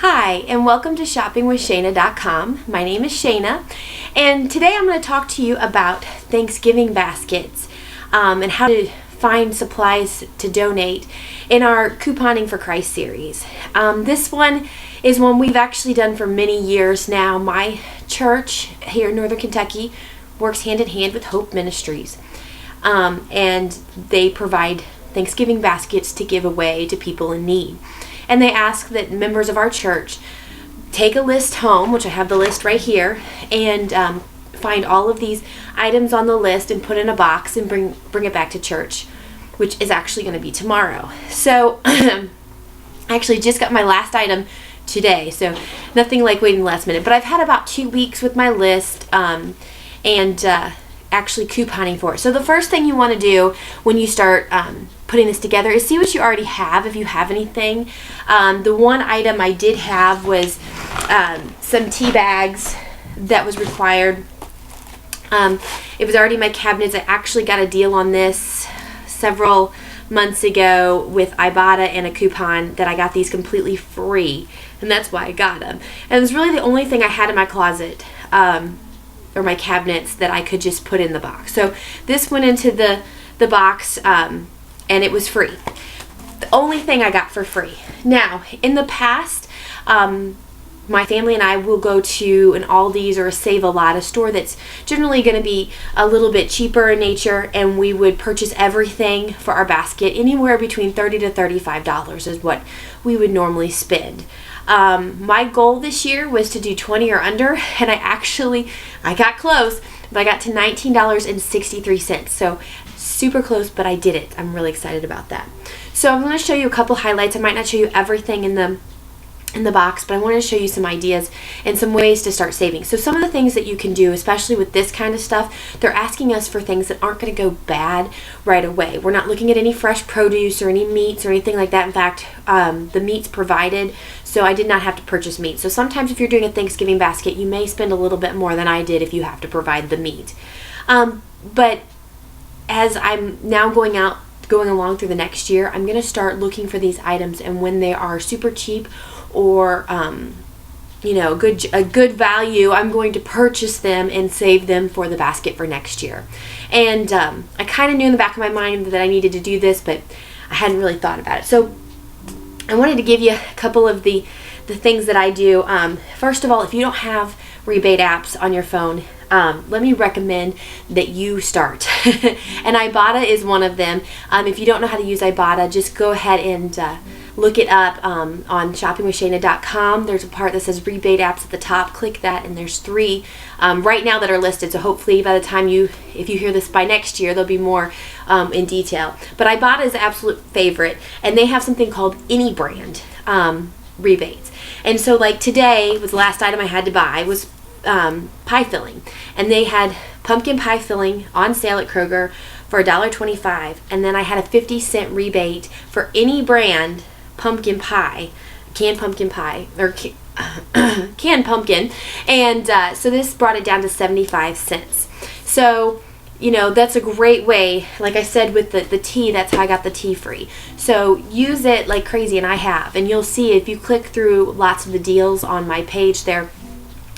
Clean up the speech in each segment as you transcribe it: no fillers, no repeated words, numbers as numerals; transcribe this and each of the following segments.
Hi, and welcome to shoppingwithshayna.com. My name is Shayna, and today I'm going to talk to you about Thanksgiving baskets and how to find supplies to donate in our Couponing for Christ series. This one is one we've actually done for many years now. My church here in Northern Kentucky works hand in hand with Hope Ministries, and they provide Thanksgiving baskets to give away to people in need. And they ask that members of our church take a list home, which I have the list right here, and find all of these items on the list and put in a box and bring it back to church, which is actually going to be tomorrow. So I actually just got my last item today, so nothing like waiting the last minute. But I've had about 2 weeks with my list and actually couponing for it. So the first thing you want to do when you start putting this together is see what you already have, if you have anything. The one item I did have was some tea bags that was required. It was already in my cabinets. I actually got a deal on this several months ago with Ibotta and a coupon that I got these completely free, and that's why I got them. And it was really the only thing I had in my closet or my cabinets that I could just put in the box. So this went into the box and it was free. The only thing I got for free. Now, in the past, my family and I will go to an Aldi's or a Save-A-Lot, a store that's generally going to be a little bit cheaper in nature, and we would purchase everything for our basket. Anywhere between $30 to $35 is what we would normally spend. My goal this year was to do 20 or under, and I got close, but I got to $19.63. So super close, but I did it. I'm really excited about that. So I'm going to show you a couple highlights. I might not show you everything in the box, but I wanted to show you some ideas and some ways to start saving. So some of the things that you can do, especially with this kind of stuff, they're asking us for things that aren't going to go bad right away. We're not looking at any fresh produce or any meats or anything like that. In fact, the meat's provided, so I did not have to purchase meat. So sometimes if you're doing a Thanksgiving basket, you may spend a little bit more than I did if you have to provide the meat. But as I'm now going along through the next year, I'm going to start looking for these items, and when they are super cheap or a good value, I'm going to purchase them and save them for the basket for next year. And I kind of knew in the back of my mind that I needed to do this, but I hadn't really thought about it. So I wanted to give you a couple of the things that I do. First of all, if you don't have rebate apps on your phone, let me recommend that you start. And Ibotta is one of them. If you don't know how to use Ibotta, just go ahead and look it up on shoppingwithshayna.com. There's a part that says rebate apps at the top. Click that, and there's 3 right now that are listed. So hopefully by the time if you hear this by next year, there'll be more in detail. But Ibotta is an absolute favorite, and they have something called Any Brand rebates. And so like today was the last item I had to buy was pie filling, and they had pumpkin pie filling on sale at Kroger for $1.25, and then I had a 50-cent rebate for Any Brand pumpkin pie, canned pumpkin pie, or canned pumpkin, and so this brought it down to 75 cents. So that's a great way. Like I said with the tea, that's how I got the tea free. So use it like crazy, and I have, and you'll see if you click through lots of the deals on my page there,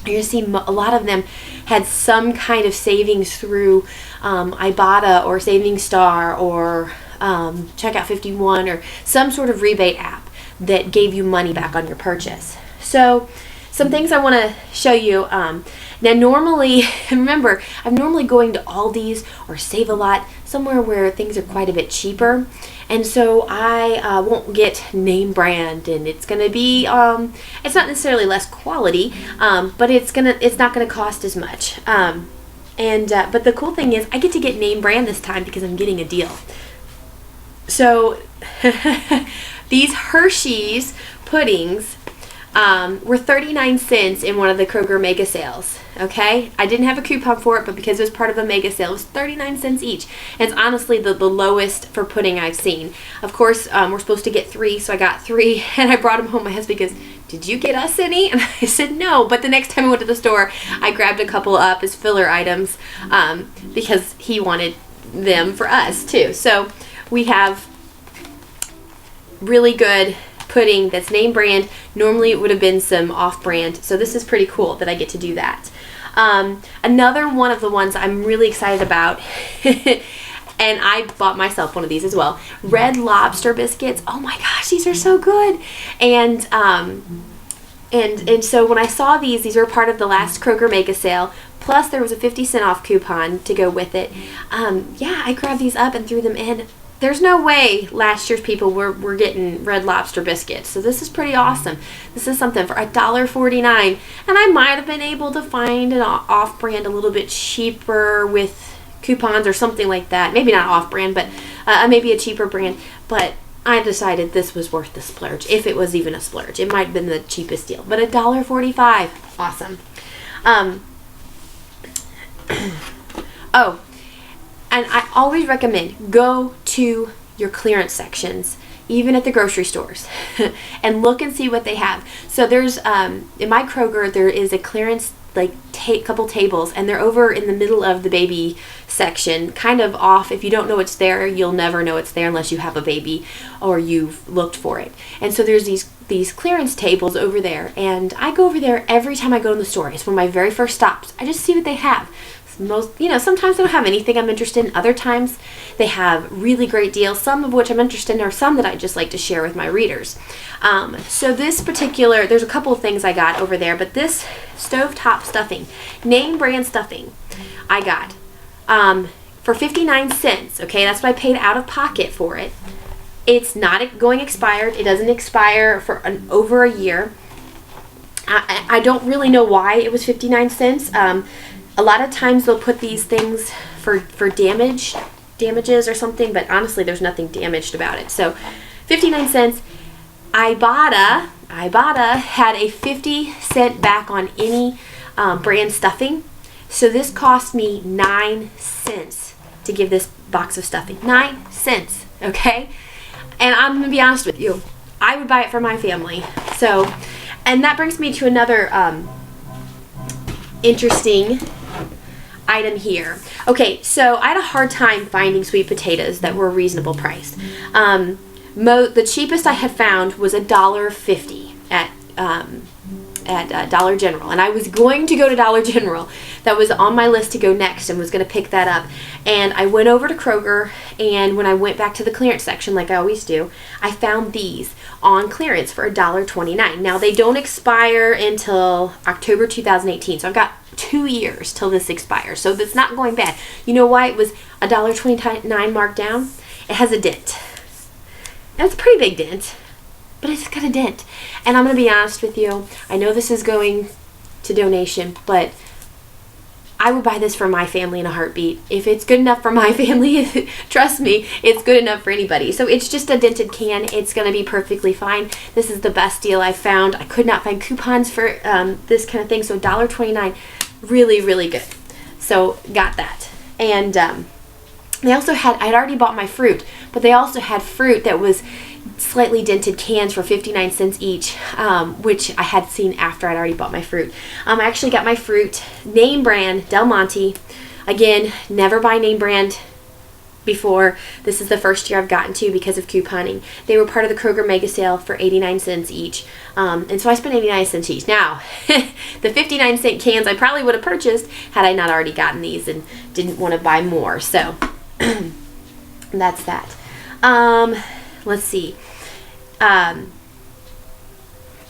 you're going to see a lot of them had some kind of savings through Ibotta or Saving Star or Checkout 51 or some sort of rebate app that gave you money back on your purchase. So some things I want to show you. Now normally, remember, I'm normally going to Aldi's or Save-A-Lot, somewhere where things are quite a bit cheaper. And so I won't get name brand, and it's going to be, it's not necessarily less quality, but it's not going to cost as much. But the cool thing is I get to get name brand this time because I'm getting a deal. So these Hershey's puddings were 39 cents in one of the Kroger mega sales. Okay, I didn't have a coupon for it, but because it was part of a mega sale, it was 39 cents each. And it's honestly the lowest for pudding I've seen. Of course, we're supposed to get 3, so I got 3, and I brought them home. My husband goes, "Did you get us any?" And I said no, but the next time I went to the store, I grabbed a couple up as filler items because he wanted them for us too. So we have really good pudding that's name brand. Normally it would have been some off-brand, so this is pretty cool that I get to do that. Another one of the ones I'm really excited about, and I bought myself one of these as well, Red Lobster biscuits. Oh my gosh, these are so good. And so when I saw these were part of the last Kroger Mega Sale, plus there was a 50-cent off coupon to go with it. Yeah, I grabbed these up and threw them in. There's no way last year's people were getting Red Lobster biscuits, so this is pretty awesome. This is something for $1.49, and I might have been able to find an off-brand a little bit cheaper with coupons or something like that. Maybe not off-brand, but maybe a cheaper brand, but I decided this was worth the splurge, if it was even a splurge. It might have been the cheapest deal, but $1.45, awesome. Oh, and I always recommend go to your clearance sections, even at the grocery stores, and look and see what they have. So there's, in my Kroger, there is a clearance couple tables, and they're over in the middle of the baby section, kind of off. If you don't know it's there, you'll never know it's there unless you have a baby or you've looked for it. And so there's these clearance tables over there, and I go over there every time I go in the store. It's one of my very first stops. I just see what they have. Sometimes they don't have anything I'm interested in. Other times they have really great deals, some of which I'm interested in, or some that I just like to share with my readers. So this particular, there's a couple of things I got over there, but this stovetop stuffing, name brand stuffing, I got for 59 cents. Okay, that's what I paid out of pocket for it. It's not going expired. It doesn't expire for over a year. I don't really know why it was 59 cents. A lot of times they'll put these things for damages or something, but honestly there's nothing damaged about it. So 59 cents. Ibotta had a 50-cent back on any brand stuffing. So this cost me 9 cents to give this box of stuffing. 9 cents, okay? And I'm going to be honest with you, I would buy it for my family. So, and that brings me to another interesting item here. Okay, so I had a hard time finding sweet potatoes that were reasonable priced. The cheapest I had found was $1.50 at Dollar General, and I was going to go to Dollar General. That was on my list to go next, and was going to pick that up. And I went over to Kroger, and when I went back to the clearance section, like I always do, I found these on clearance for $1.29. Now they don't expire until October 2018, so I've got 2 years till this expires, so that's not going bad. You know why it was $1.29 marked down? It has a dent. Now it's a pretty big dent, but it's got a dent. And I'm going to be honest with you, I know this is going to donation, but I would buy this for my family in a heartbeat. If it's good enough for my family, trust me, it's good enough for anybody. So it's just a dented can. It's going to be perfectly fine. This is the best deal I found. I could not find coupons for this kind of thing, so $1.29, really, really good. So got that. And they also had, I'd already bought my fruit, but they also had fruit that was slightly dented cans for 59 cents each, which I had seen after I'd already bought my fruit. I actually got my fruit name brand Del Monte. Again, never buy name brand before. This is the first year I've gotten to because of couponing. They were part of the Kroger Mega Sale for 89 cents each, and so I spent 89 cents each. Now, the 59-cent cans I probably would have purchased had I not already gotten these and didn't want to buy more. So that's that. Let's see.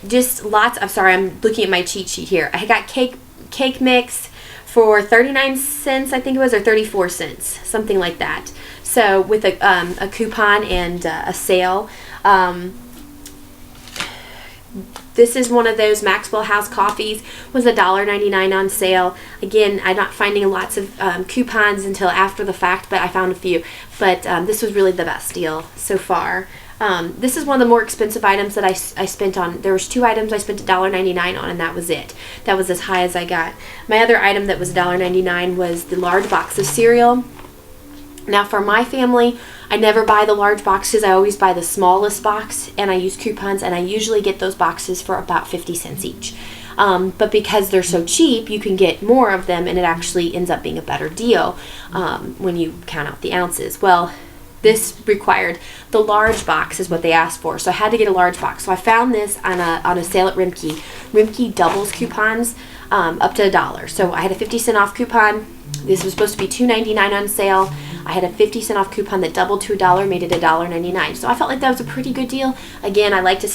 Just lots. I'm sorry, I'm looking at my cheat sheet here. I got cake mix for 39 cents, I think it was, or 34 cents, something like that. So with a coupon and a sale. This is one of those Maxwell House coffees, was $1.99 on sale. Again, I'm not finding lots of coupons until after the fact, but I found a few. But this was really the best deal so far. This is one of the more expensive items that I spent on. There was 2 items I spent $1.99 on, and that was it. That was as high as I got. My other item that was $1.99 was the large box of cereal. Now for my family, I never buy the large boxes. I always buy the smallest box, and I use coupons, and I usually get those boxes for about 50 cents each. But because they're so cheap, you can get more of them, and it actually ends up being a better deal when you count out the ounces. Well, this required the large box is what they asked for, so I had to get a large box. So I found this on a sale at Rimke. Rimke doubles coupons up to $1. So I had a 50-cent off coupon. This was supposed to be $2.99 on sale. I had a 50-cent off coupon that doubled to $1, made it $1.99. So I felt like that was a pretty good deal. Again, I like to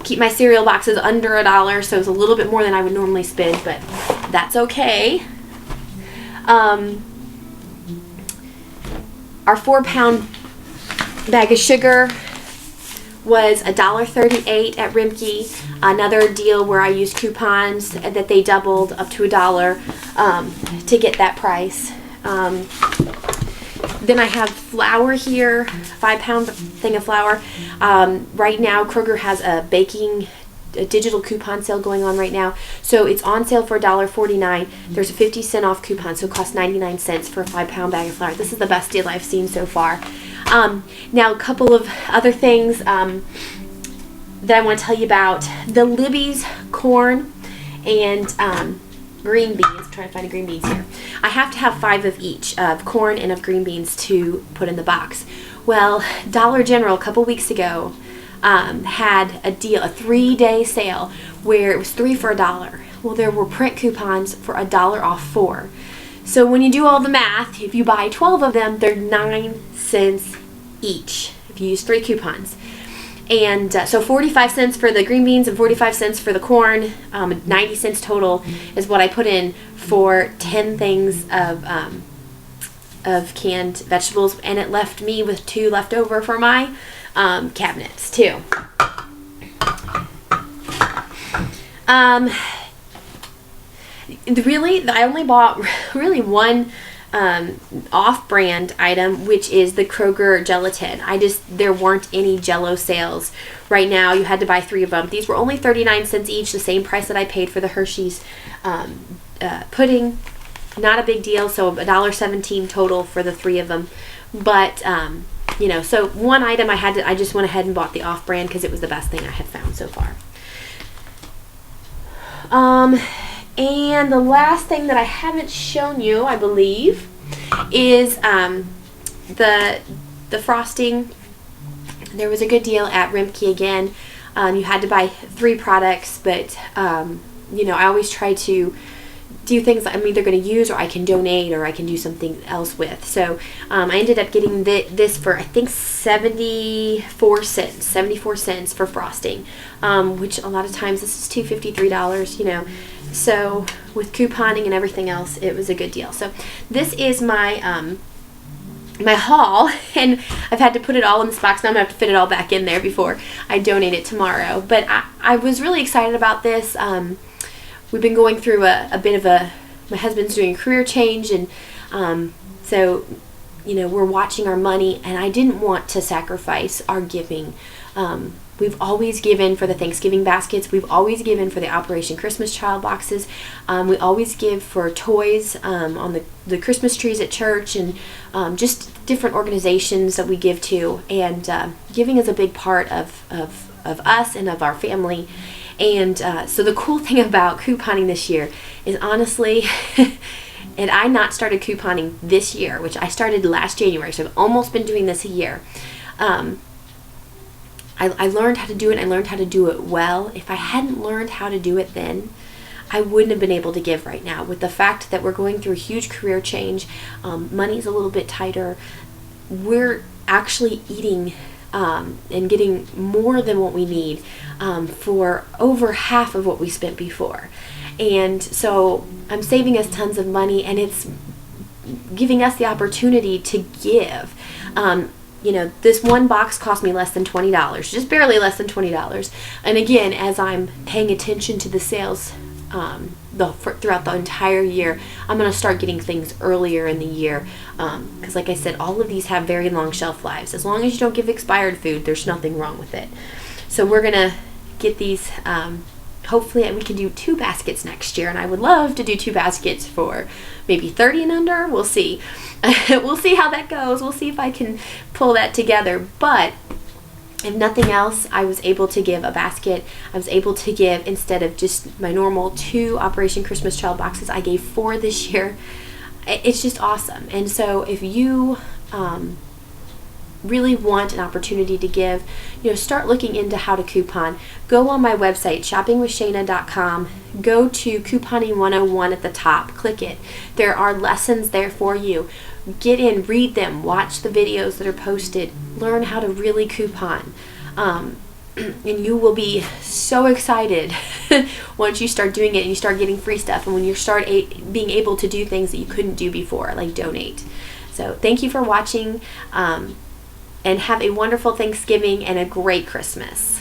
keep my cereal boxes under $1, so it was a little bit more than I would normally spend, but that's okay. Our 4-pound bag of sugar was $1.38 at Rimke. Another deal where I used coupons that they doubled up to $1 to get that price. Then I have flour here, 5-pound thing of flour. Right now, Kroger has a digital coupon sale going on right now. So it's on sale for $1.49. There's a 50-cent off coupon, so it costs 99 cents for a 5-pound bag of flour. This is the best deal I've seen so far. Now, a couple of other things that I want to tell you about. The Libby's corn and green beans. I'm trying to find the green beans here. I have to have 5 of each, of corn and of green beans, to put in the box. Well, Dollar General a couple weeks ago had a deal, a 3-day sale, where it was 3 for $1. Well, there were print coupons for $1 off 4. So when you do all the math, if you buy 12 of them, they're 9 cents each if you use 3 coupons. And so 45 cents for the green beans and 45 cents for the corn, 90 cents total is what I put in for 10 things of canned vegetables, and it left me with 2 left over for my cabinets too. Really, I only bought really one off-brand item, which is the Kroger gelatin. There weren't any Jell-O sales right now. You had to buy 3 of them. These were only 39 cents each, the same price that I paid for the Hershey's pudding. Not a big deal, so $1.17 total for the 3 of them. But so one item I just went ahead and bought the off-brand because it was the best thing I had found so far. And the last thing that I haven't shown you, I believe, is the frosting. There was a good deal at Rimke again. You had to buy 3 products, but I always try to do things that I'm either going to use or I can donate or I can do something else with. So I ended up getting this for, I think, 74 cents for frosting, which a lot of times this is $2.50, $3, So with couponing and everything else, it was a good deal. So this is my my haul, and I've had to put it all in this box. Now I'm going to have to fit it all back in there before I donate it tomorrow. But I was really excited about this. We've been going through a bit of my husband's doing a career change, and so we're watching our money, and I didn't want to sacrifice our giving. We've always given for the Thanksgiving baskets. We've always given for the Operation Christmas Child boxes. We always give for toys on the Christmas trees at church, and just different organizations that we give to. And giving is a big part of us and of our family. And so the cool thing about couponing this year is, honestly, and I not started couponing this year, which I started last January, so I've almost been doing this a year. I learned how to do it. I learned how to do it well. If I hadn't learned how to do it then, I wouldn't have been able to give right now. With the fact that we're going through a huge career change, money's a little bit tighter, we're actually eating and getting more than what we need for over half of what we spent before. And so I'm saving us tons of money, and it's giving us the opportunity to give. This one box cost me less than $20, just barely less than $20. And again, as I'm paying attention to the sales throughout the entire year, I'm going to start getting things earlier in the year, because like I said, all of these have very long shelf lives. As long as you don't give expired food, there's nothing wrong with it. So we're going to get these, hopefully we can do 2 baskets next year, and I would love to do 2 baskets for maybe 30 and under. We'll see. We'll see how that goes. We'll see if I can pull that together. But if nothing else, I was able to give a basket. I was able to give, instead of just my normal 2 Operation Christmas Child boxes, I gave 4 this year. It's just awesome. And so if you really want an opportunity to give, start looking into how to coupon. Go on my website, shoppingwithshayna.com. Go to Couponing 101 at the top. Click it. There are lessons there for you. Get in, read them, watch the videos that are posted, learn how to really coupon. And you will be so excited once you start doing it and you start getting free stuff, and when you start being able to do things that you couldn't do before, like donate. So thank you for watching, and have a wonderful Thanksgiving and a great Christmas.